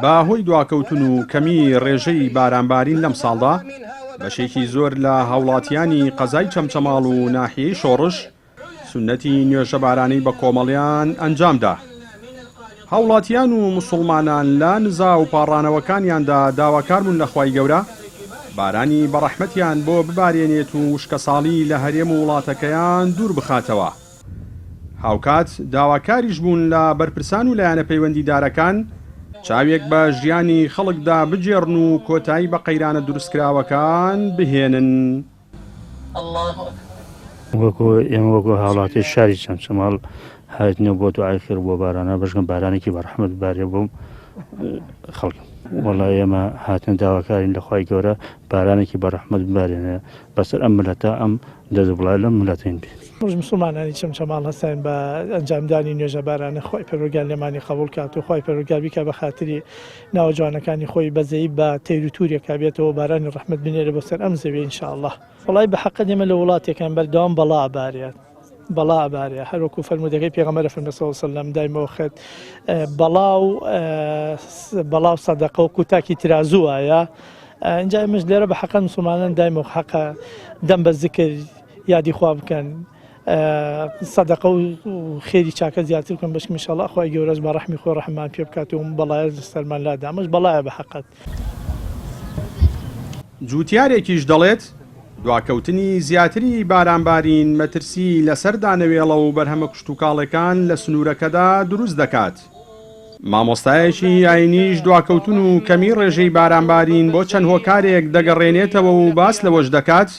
باهۆی دواکەوتن و کەمی ڕێژەی بارانبارین لەم ساڵدا بەشێکی زۆر لە هاوڵاتیانی قەزای چەمچەماڵ و ناحیەی شۆڕش سونەتی نوێژە بارانەی بە کۆمەڵیان ئەنجامدا. هاوڵاتیان و موسڵمانان لە نزا و پاڕانەوەکانیاندا داواکار بوون لە خوای گەورە بارانی بەڕەحمەتیان بۆ ببارێنێت و وشکە ساڵی لە هەرێم و وڵاتەکەیان دوور بخاتەوە. هاوکات داواکاریش بوون لە بەرپرسان و لایەنە پەیوەندیدارەکان چاوێک بە ژیانی خەڵکدا بجێڕن و کۆتایی بە قەیرانە دروستکراوەکان بهێنن. ئێمە وەکو هاوڵاتی شاری چەمچەماڵ هاتنەوە بۆ دوعای خێر بۆ بارانە بەشگەم بارانێکی بەڕەحمەت بارێ بۆم خەڵکم. وەڵای ئێمە هاتن داواکارین لە خوای گەورە بارانێکی بەڕەحمەت ببارێنێ بەسەر ئەم ملەتە ئەم دەزبڵای لەم ملەتین بێت. ڕۆژ مسلمانانی چەمچەماڵ هەستین بە ئەنجامدانی نوێژە بارانە خۆی پەروەردگار لێمانی قبوڵ کات و خۆی پەروەردگار بیکە بە خاتری ناوە جوانەکانی خۆی بەزەیی بە تەیر و توورێکا بێتەوە بارانی ڕەحمەت بنێرە بەسەر ئەم زەویە ئینشاءالله. وەڵای بە حەقە ئێمە لە وڵاتێکان بەردەوام بەڵا ئەبارێت بەڵا ئەبارێ هەروەکو فەرمودەکەی پێغەمبەر فەرمووی صلی الله علیه و سلم دایمەوە خێت بەڵاو سەدەقە و کوتاکی ترازووایە. اینجا ئێمەش لێرە بە حەقە مسلمانان دایمەوە حەقە دەم بە زیکر یادی خوا بکەن سەدەقە و خێری چاکە زیاتر بکەن بەشکم ئینشاءالله خوای گەورەش بە ڕەحمی خۆی ڕەحمان پێ بکات و بەڵایە سەرمان لادا ئەمەش بەڵایە بە حەقەت. جوتیارێکیش دەڵێت دواکەوتنی زیاتری بارانبارین مەترسی لەسەر دانەوێڵە و بەرهەمە کشتتوکاڵەکان لە سنوورەکەدا دروست دەکات. مامۆستایەکی ئاینیش دواکەوتن و کەمی ڕێژەی بارانبارین بۆ چەند هۆکارێک دەگەڕێنێتەوە و باس لەوەش دەکات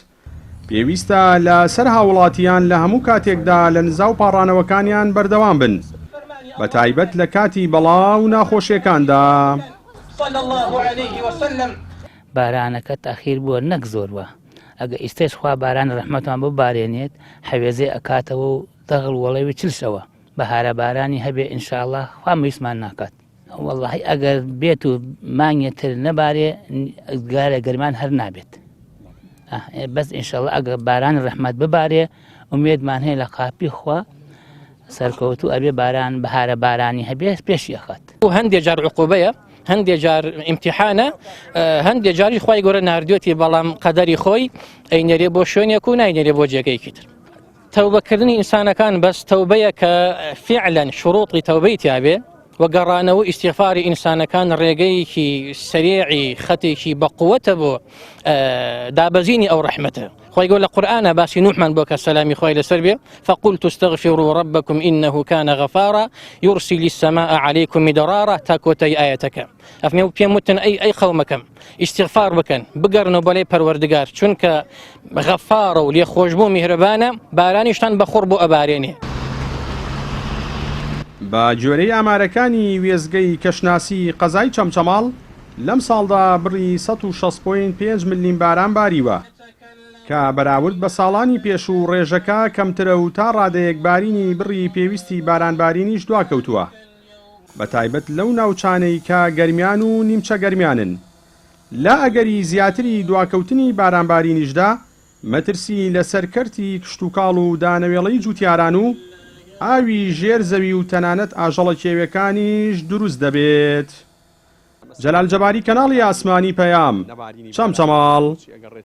پێویستە لە سەر هاوڵاتیان لە هەموو کاتێکدا لە نزا و پاڕانەوەکانیان بەردەوام بن بە تایبەت لە کاتی بەڵاو و ناخۆشیەکاندا. بارانەکە تاخیر بووە نەک زۆرەوە ئەگە ئیستێش خوا باران ڕەحمەتمان ببارێنێت هەوێزەی ئەکاتەوە و دەغڵ وەڵەوی چلشەوە بەهارە بارانی هەبێ ئینشاءالله خوا میسمان ناکات. وەڵڵاهی ئەگەر بێت و مانگێتر نەبارێ گارە گەرمان هەر نابێت. بەس ئینشاءالله ئەگەر باران ڕەحمەت ببارێ ئومێدمان هەیە لە قاپی خوا سەرکەوتو ئەبێ باران بەهارە بارانی هەبێ پێشی ئەخات. هەندێک جار عقوبەیە هەندێک جار ئیمتیحانە هەندێک جاری خوای گەورە ناردوێتی بەڵام قەدەری خۆی ئەینێرێ بۆ شوێنێک و ناینێرێ بۆ جێگەیەکی تر. تەوبەکردنی ئینسانەکان بەس تەوبەیە کە فعلا شروطی تەوبەی تیابێ وەگەڕانەوە ئیستیغفاری ئینسانەکان ڕێگەیەکی سەریعی خەتێکی بەقووەتە بۆ دابەزینی ئەو ڕەحمەتە. خوای گەورە لە قورئانە باسی نوحمان بۆ کە سەلامی خوای لەسەر بێ فقلت استغفروا ربكم إنه كان غفارا يرسل السماء عليكم مدرارا تا کۆتەی ئاەتەکە ئەفمێ و پێم وتن ئەی خەومەکەم ئیستیغفار بکەن بگەڕنەوە بەلای پەروەردگار چونکە غەفارە و لێخۆشبوو میهرەبانە بارانیشتان بەخۆڕ بۆ ئەبارێنێ. بە جۆرەی ئامارەکانی وێزگەی کەشناسی قەزای چەمچەماڵ لەم ساڵدا بڕی 106.5 ملیم باران باریوە کە بەراورد بە ساڵانی پێش و ڕێژەکە کەمترە و تا ڕادەیەک بارینی بڕی پێویستی بارانبارینیش دواکەوتووە بە تایبەت لەو ناوچانەی کە گەرمیان و نیمچە گەرمیانن. لە ئەگەری زیاتری دواکەوتنی بارانبارینیشدا مەترسی لەسەر کەرتی کشتتوکاڵ و دانەوێڵەی جوتیاران و ئاوی ژێر زەوی و تەنانەت ئاژەڵە کێویەکانیش دروست دەبێت. جەلال جەباری کەناڵی ئاسمانی پەیام چەمچەماڵ.